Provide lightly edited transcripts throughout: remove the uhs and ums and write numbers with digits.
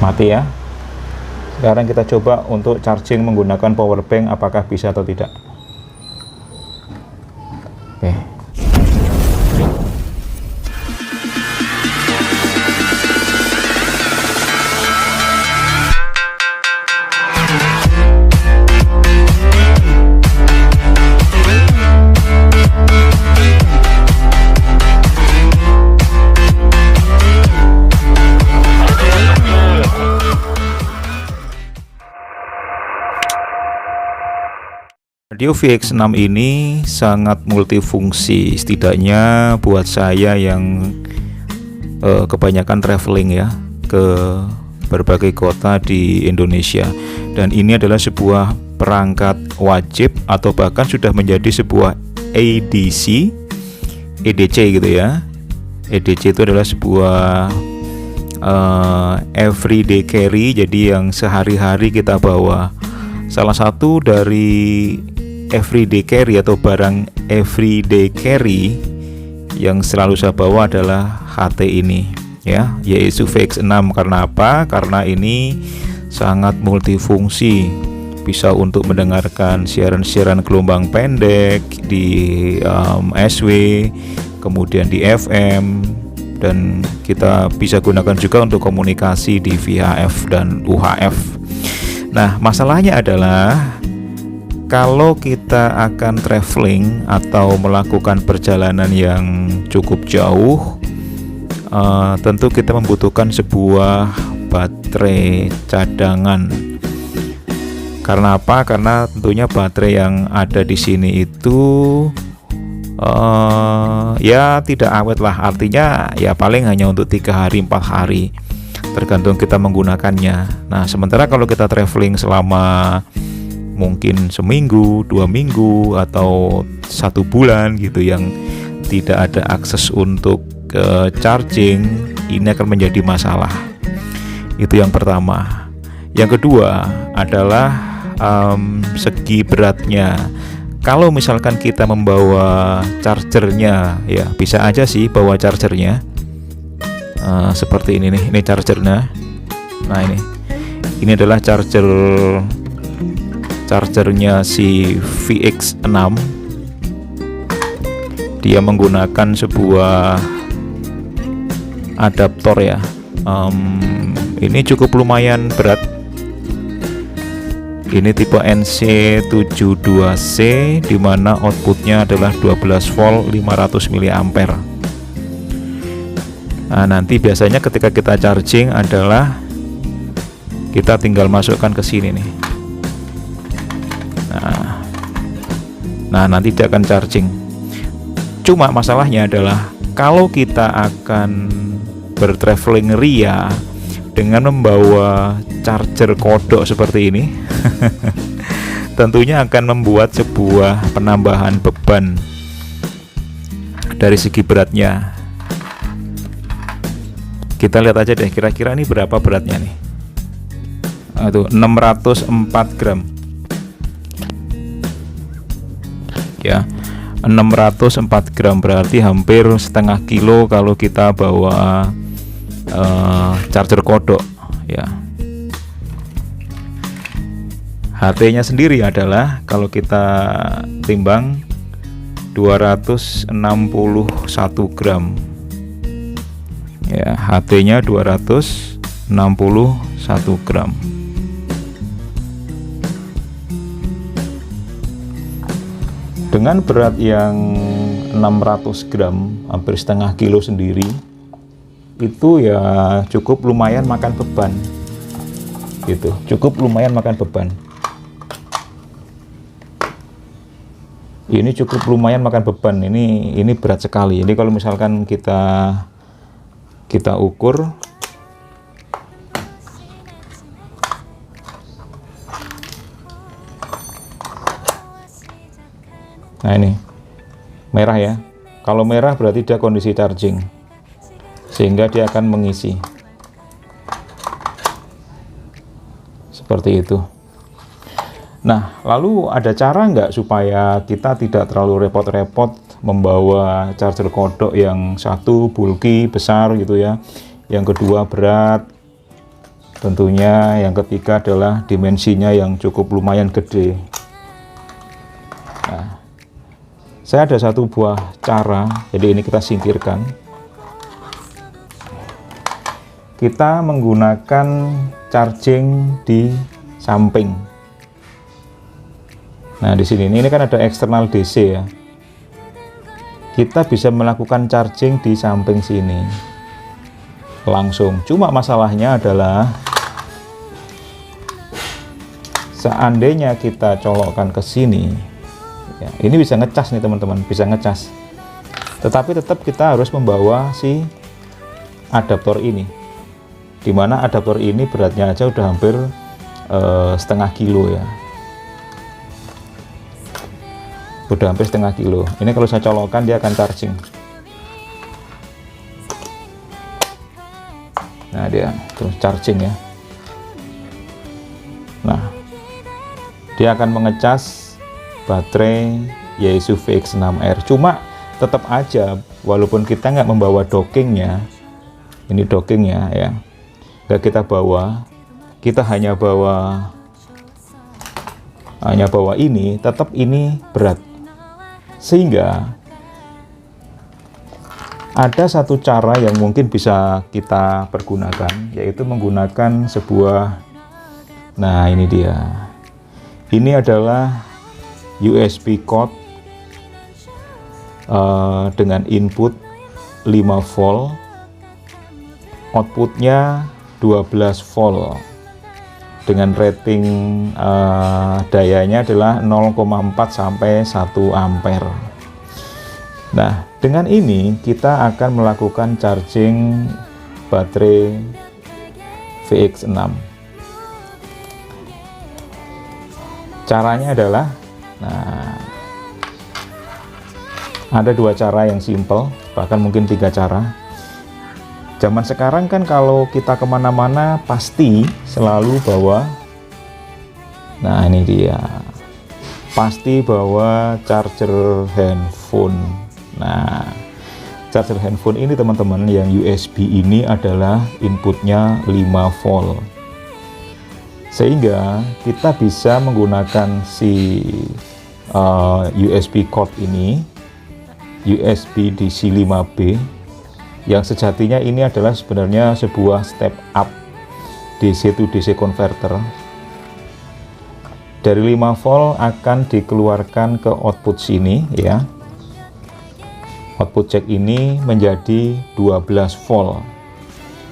Mati ya. Sekarang kita coba untuk charging menggunakan power bank, apakah bisa atau tidak. Oke. Radio VX6 ini sangat multifungsi, setidaknya buat saya yang kebanyakan traveling ya ke berbagai kota di Indonesia. Dan ini adalah sebuah perangkat wajib atau bahkan sudah menjadi sebuah EDC gitu ya. EDC itu adalah sebuah everyday carry, jadi yang sehari-hari kita bawa. Salah satu dari everyday carry atau barang everyday carry yang selalu saya bawa adalah HT ini ya, yaitu VX6. Karena apa? Karena ini sangat multifungsi, bisa untuk mendengarkan siaran-siaran gelombang pendek di SW, kemudian di FM, dan kita bisa gunakan juga untuk komunikasi di VHF dan UHF. Nah, masalahnya adalah kalau kita akan traveling atau melakukan perjalanan yang cukup jauh, tentu kita membutuhkan sebuah baterai cadangan. Karena apa? Karena tentunya baterai yang ada di sini itu ya tidak awet lah, artinya ya paling hanya untuk 3 hari 4 hari, tergantung kita menggunakannya. Nah, sementara kalau kita traveling selama mungkin seminggu, 2 minggu, atau 1 bulan gitu, yang tidak ada akses untuk charging, ini akan menjadi masalah. Itu yang pertama. Yang kedua adalah segi beratnya. Kalau misalkan kita membawa chargernya, ya bisa aja sih bawa chargernya seperti ini nih, ini chargernya. Nah, ini adalah chargernya si VX6. Dia menggunakan sebuah adaptor ya. Ini cukup lumayan berat. Ini tipe NC72C, dimana outputnya adalah 12 volt 500 mA. Nah, nanti biasanya ketika kita charging adalah kita tinggal masukkan ke sini nih. Nah, nanti dia akan charging. Cuma masalahnya adalah kalau kita akan bertraveling ria dengan membawa charger kodok seperti ini, tentunya akan membuat sebuah penambahan beban dari segi beratnya. Kita lihat aja deh, kira-kira ini berapa beratnya nih. Aduh, 604 gram. Ya, 604 gram berarti hampir setengah kilo kalau kita bawa charger kodok ya. HT-nya sendiri adalah kalau kita timbang 261 gram ya, HT-nya 261 gram. Dengan berat yang 600 gram, hampir setengah kilo sendiri, itu ya cukup lumayan makan beban gitu, cukup lumayan makan beban. Ini cukup lumayan makan beban, ini berat sekali. Jadi kalau misalkan kita ukur, nah ini merah ya. Kalau merah berarti dia kondisi charging, sehingga dia akan mengisi seperti itu. Nah, lalu ada cara nggak supaya kita tidak terlalu repot-repot membawa charger kodok yang satu bulky besar gitu ya, yang kedua berat, Tentunya yang ketiga adalah dimensinya yang cukup lumayan gede. Nah, saya ada satu buah cara, jadi ini kita singkirkan. Kita menggunakan charging di samping. Nah, di sini ini kan ada eksternal DC ya. Kita bisa melakukan charging di samping sini langsung. Cuma masalahnya adalah seandainya kita colokkan ke sini, ya, ini bisa ngecas nih teman-teman, bisa ngecas. Tetapi tetap kita harus membawa si adaptor ini, dimana adaptor ini beratnya aja udah hampir setengah kilo ya. Udah hampir setengah kilo. Ini kalau saya colokkan dia akan charging. Nah, dia terus charging ya. Nah, dia akan mengecas baterai Yaesu VX6R. Cuma tetap aja walaupun kita nggak membawa dockingnya, ini dockingnya ya, nggak kita bawa, kita hanya bawa ini, tetap ini berat. Sehingga ada satu cara yang mungkin bisa kita pergunakan, yaitu menggunakan sebuah, nah ini dia, ini adalah USB code dengan input 5 volt, outputnya 12 volt, dengan rating dayanya adalah 0,4 sampai 1 ampere. Nah, dengan ini kita akan melakukan charging baterai VX6. Caranya adalah, nah, ada dua cara yang simple, bahkan mungkin 3 cara. Zaman sekarang kan kalau kita kemana-mana pasti selalu bawa, nah ini dia, pasti bawa charger handphone. Nah, charger handphone ini teman-teman yang USB ini adalah inputnya 5 volt, sehingga kita bisa menggunakan si USB code ini, USB DC 5B, yang sejatinya ini adalah sebenarnya sebuah step up DC to DC converter. Dari 5 volt akan dikeluarkan ke output sini ya. Output jack ini menjadi 12 volt,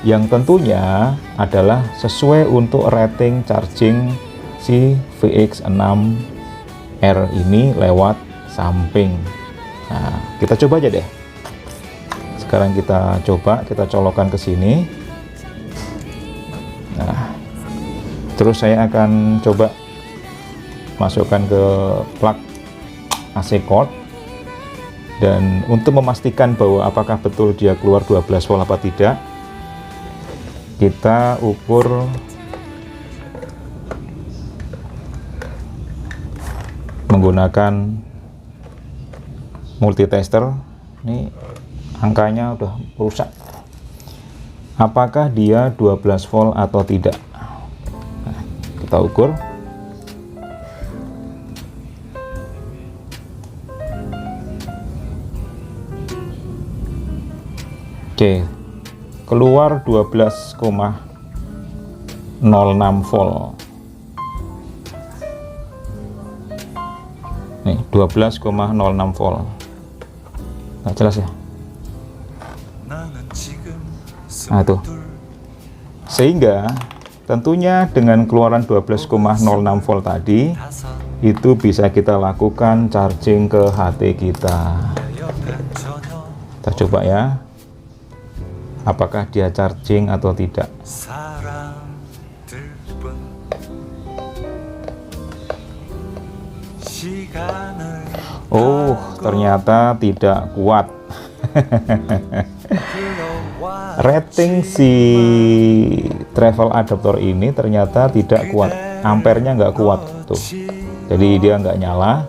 yang tentunya adalah sesuai untuk rating charging si VX6R ini lewat samping. Nah, kita coba aja deh. Sekarang kita coba, kita colokkan ke sini. Nah, terus saya akan coba masukkan ke plug AC cord, dan untuk memastikan bahwa apakah betul dia keluar 12 volt apa tidak, kita ukur menggunakan multitester. Ini angkanya udah rusak, apakah dia 12 volt atau tidak. Nah, kita ukur. Oke, keluar 12,06 volt. Nih, 12,06 volt. Nggak jelas ya. Nah, tuh. Sehingga tentunya dengan keluaran 12,06 volt tadi, itu bisa kita lakukan charging ke HT kita. Kita coba ya, apakah dia charging atau tidak. Oh, ternyata tidak kuat. Rating si travel adapter ini ternyata tidak kuat, ampernya nggak kuat tuh, jadi dia nggak nyala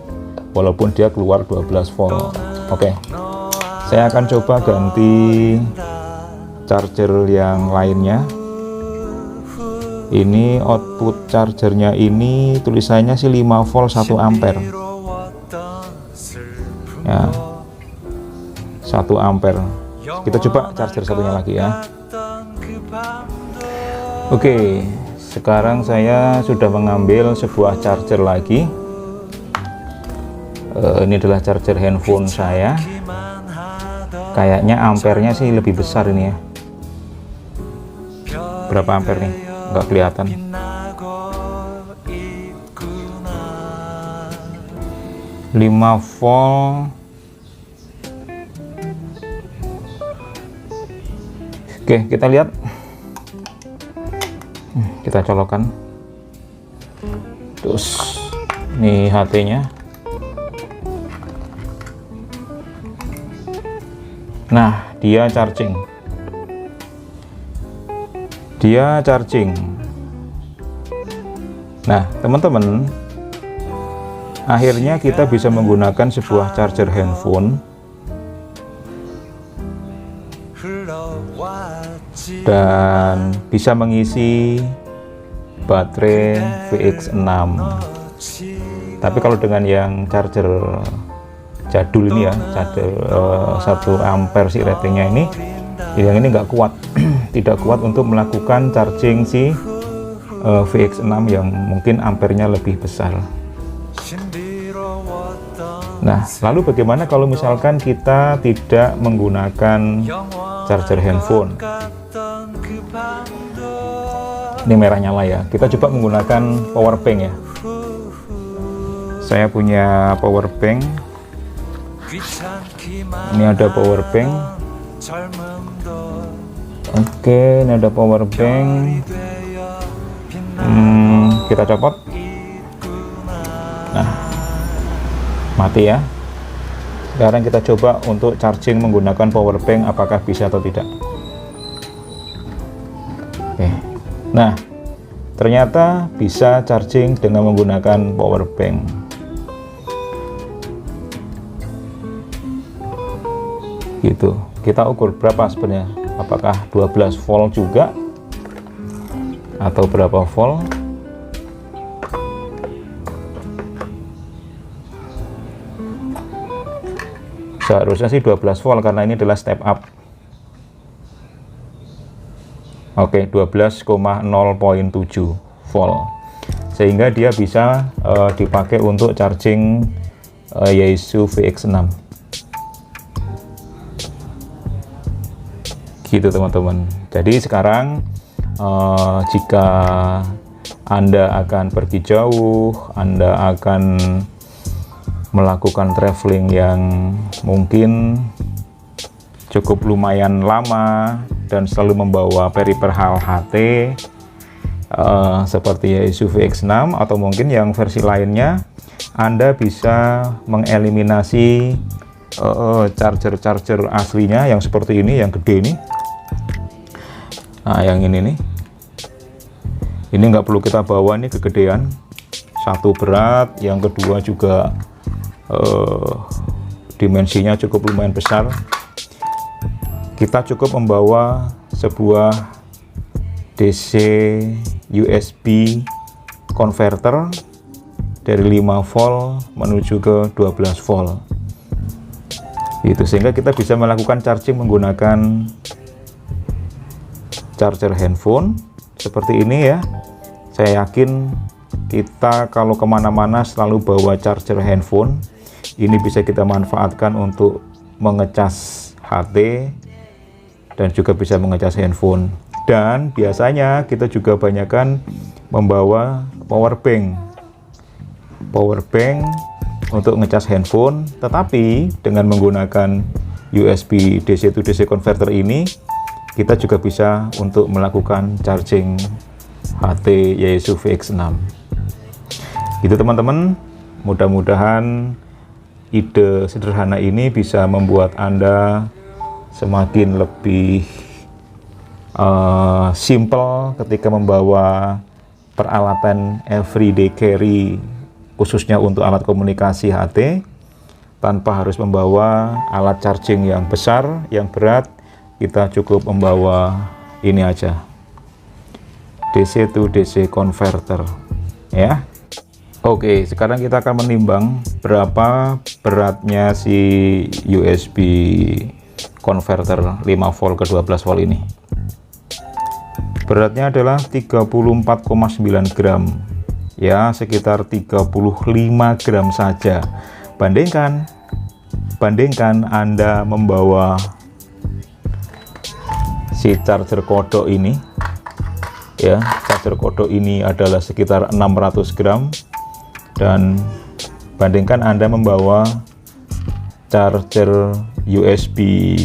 walaupun dia keluar 12 volt. Oke, saya akan coba ganti charger yang lainnya. Ini output chargernya ini tulisannya sih 5 volt 1 ampere ya, 1 ampere. Kita coba charger satunya lagi ya. Oke, sekarang saya sudah mengambil sebuah charger lagi. Ini adalah charger handphone saya. Kayaknya ampernya sih lebih besar ini ya. Berapa ampere nih? Nggak kelihatan. 5 volt. Oke, kita lihat. Kita colokkan. Terus ini HT-nya. Nah, dia charging. Nah, teman-teman, akhirnya kita bisa menggunakan sebuah charger handphone dan bisa mengisi baterai VX6. Tapi kalau dengan yang charger jadul ini ya, charger 1 ampere sih ratingnya ini, yang ini nggak kuat. Tidak kuat untuk melakukan charging si VX6 yang mungkin ampernya lebih besar. Nah, lalu bagaimana kalau misalkan kita tidak menggunakan charger handphone? Ini merah nyala ya. Kita coba menggunakan power bank ya. Saya punya power bank. Ini ada power bank. Oke, ini ada power bank. Kita copot. Nah, mati ya. Sekarang kita coba untuk charging menggunakan power bank, apakah bisa atau tidak. Oke. Nah, ternyata bisa charging dengan menggunakan power bank. Gitu. Kita ukur berapa sebenarnya? Apakah 12 volt juga atau berapa volt? Seharusnya sih 12 volt karena ini adalah step up. Oke, 12,0.7 volt. Sehingga dia bisa dipakai untuk charging Yaesu VX6. Gitu teman-teman. Jadi sekarang jika Anda akan pergi jauh, Anda akan melakukan traveling yang mungkin cukup lumayan lama dan selalu membawa peripheral HT seperti Yaesu VX6 atau mungkin yang versi lainnya, Anda bisa mengeliminasi charger aslinya yang seperti ini, yang gede ini. Nah, yang ini nih, ini nggak perlu kita bawa, ini kegedean. Satu berat, yang kedua juga dimensinya cukup lumayan besar. Kita cukup membawa sebuah DC USB converter dari 5 volt menuju ke 12 volt. Itu sehingga kita bisa melakukan charging menggunakan charger handphone seperti ini ya. Saya yakin kita kalau kemana-mana selalu bawa charger handphone. Ini bisa kita manfaatkan untuk mengecas HT dan juga bisa mengecas handphone. Dan biasanya kita juga banyakkan membawa power bank untuk ngecas handphone, tetapi dengan menggunakan USB DC to DC converter ini kita juga bisa untuk melakukan charging HT Yaesu VX6. Itu teman-teman, mudah-mudahan ide sederhana ini bisa membuat Anda semakin lebih simple ketika membawa peralatan everyday carry, khususnya untuk alat komunikasi HT, tanpa harus membawa alat charging yang besar, yang berat. Kita cukup membawa ini aja. DC to DC converter ya. Oke, sekarang kita akan menimbang berapa beratnya si USB converter 5 volt ke 12 volt ini. Beratnya adalah 34,9 gram ya, sekitar 35 gram saja. Bandingkan Anda membawa si charger kodok ini ya. Charger kodok ini adalah sekitar 600 gram, dan bandingkan Anda membawa charger USB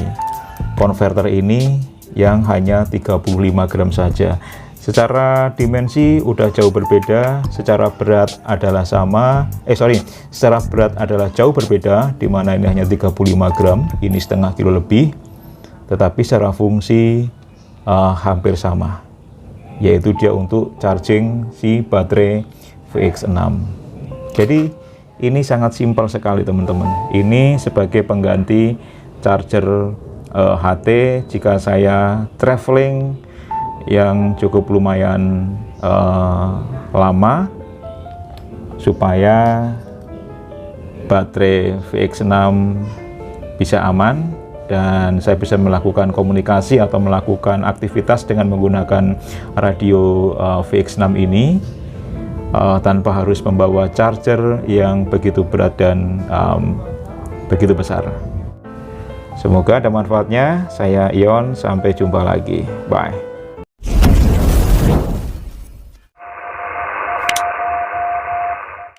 converter ini yang hanya 35 gram saja. Secara dimensi udah jauh berbeda, secara berat adalah sama, secara berat adalah jauh berbeda, dimana ini hanya 35 gram, ini setengah kilo lebih, tetapi secara fungsi hampir sama, yaitu dia untuk charging si baterai VX6. Jadi ini sangat simpel sekali teman-teman. Ini sebagai pengganti charger HT jika saya traveling yang cukup lumayan lama, supaya baterai VX6 bisa aman dan saya bisa melakukan komunikasi atau melakukan aktivitas dengan menggunakan radio VX6 ini tanpa harus membawa charger yang begitu berat dan begitu besar. Semoga ada manfaatnya. Saya Ion, sampai jumpa lagi. Bye.